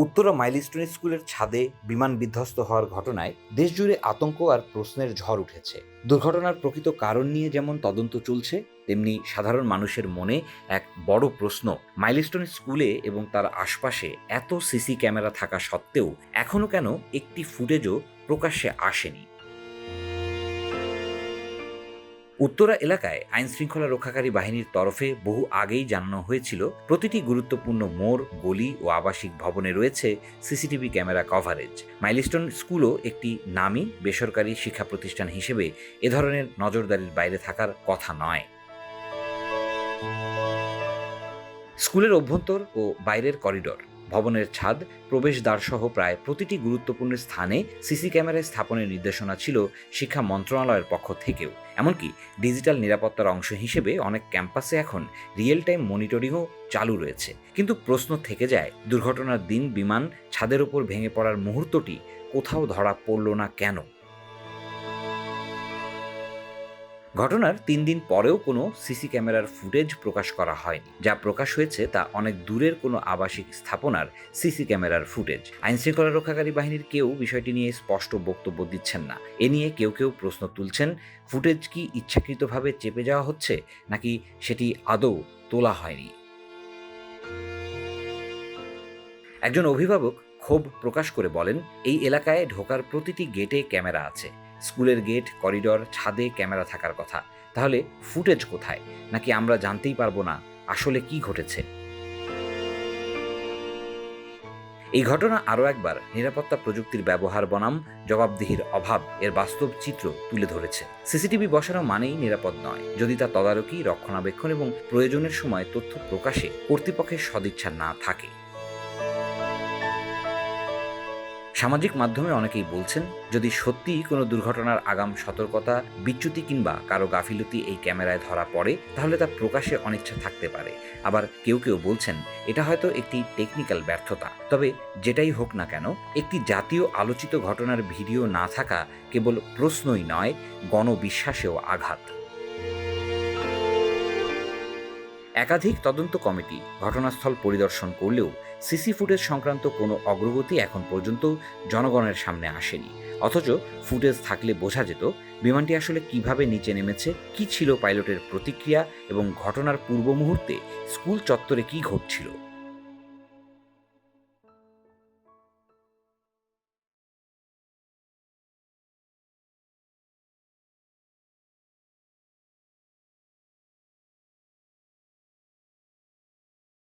Uttara milestone স্কুলের ছাদে বিমান বিধ্বস্ত হওয়ার ঘটনায় দেশজুড়ে আতঙ্ক আর প্রশ্নের ঝড় উঠেছে। দুর্ঘটনার প্রকৃত কারণ নিয়ে যেমন তদন্ত চলছে, তেমনি সাধারণ মানুষের মনে এক বড় প্রশ্ন, মাইলস্টোন স্কুলে এবং তার আশপাশে এত সিসি ক্যামেরা থাকা সত্ত্বেও এখনো কেন একটি ফুটেজও প্রকাশ্যে আসেনি। উত্তরা এলাকায় আইন শৃঙ্খলা রক্ষাকারী বাহিনীর তরফে বহু আগেই জানানো হয়েছিল প্রতিটি গুরুত্বপূর্ণ মোড়, গলি ও আবাসিক ভবনে রয়েছে সিসিটিভি ক্যামেরা কভারেজ। মাইলস্টোন স্কুলও একটি নামী বেসরকারি শিক্ষা প্রতিষ্ঠান হিসেবে এ ধরনের নজরদারির বাইরে থাকার কথা নয়। স্কুলের অভ্যন্তর ও বাইরের করিডর, ভবনের ছাদ, প্রবেশদ্বার সহ প্রায় প্রতিটি গুরুত্বপূর্ণ স্থানে সিসি ক্যামেরা স্থাপনের নির্দেশনা ছিল শিক্ষা মন্ত্রণালয়ের পক্ষ থেকেও। এমনকি ডিজিটাল নিরাপত্তার অংশ হিসেবে অনেক ক্যাম্পাসে এখন রিয়েল টাইম মনিটরিংও চালু রয়েছে। কিন্তু প্রশ্ন থেকে যায়, দুর্ঘটনার দিন বিমান ছাদের উপর ভেঙে পড়ার মুহূর্তটি কোথাও ধরা পড়ল না কেন? ঘটনার ৩ দিন পরেও কোনো সিসি ক্যামেরার ফুটেজ প্রকাশ করা হয়নি। যা প্রকাশ হয়েছে তা অনেক দূরের কোনো আবাসিক স্থাপনার সিসি ক্যামেরার ফুটেজ। আইনশৃঙ্খলা রক্ষাকারী বাহিনীর কেউ বিষয়টি নিয়ে স্পষ্ট বক্তব্য দিচ্ছেন না। এ নিয়ে কেউ কেউ প্রশ্ন তুলছেন, ফুটেজ কি ইচ্ছাকৃতভাবে চেপে যাওয়া হচ্ছে, নাকি সেটি আদৌ তোলা হয়নি? একজন অভিভাবক ক্ষোভ প্রকাশ করে বলেন, এই এলাকায় ঢোকার প্রতিটি গেটে ক্যামেরা আছে। স্কুলের গেট, করিডর, ছাদে ক্যামেরা থাকার কথা। তাহলে ফুটেজ কোথায়? নাকি আমরা জানতেই পারবো না আসলে কি ঘটেছে? এই ঘটনা আরও একবার নিরাপত্তা প্রযুক্তির ব্যবহার বনাম জবাবদিহির অভাব এর বাস্তব চিত্র তুলে ধরেছে। সিসিটিভি বসানো মানেই নিরাপদ নয় যদি তা তদারকি, রক্ষণাবেক্ষণ এবং প্রয়োজনের সময় তথ্য প্রকাশে কর্তৃপক্ষের সদিচ্ছা না থাকে। সামাজিক মাধ্যমে অনেকেই বলছেন, যদি সত্যিই কোনো দুর্ঘটনার আগাম সতর্কতা, বিচ্যুতি কিংবা কারো গাফিলতি এই ক্যামেরায় ধরা পড়ে, তাহলে তা প্রকাশে অনিচ্ছা থাকতে পারে। আবার কেউ কেউ বলছেন, এটা হয়তো একটি টেকনিক্যাল ব্যর্থতা। তবে যেটাই হোক না কেন, একটি জাতীয় আলোচিত ঘটনার ভিডিও না থাকা কেবল প্রশ্নই নয়, গণবিশ্বাসেও আঘাত। একাধিক তদন্ত কমিটি ঘটনাস্থল পরিদর্শন করলেও সিসি ফুটেজ সংক্রান্ত কোনো অগ্রগতি এখন পর্যন্ত জনগণের সামনে আসেনি। অথচ ফুটেজ থাকলে বোঝা যেত বিমানটি আসলে কিভাবে নিচে নেমেছে, কি ছিল পাইলটের প্রতিক্রিয়া এবং ঘটনার পূর্ব মুহূর্তে স্কুল চত্বরে কি ঘটছিল।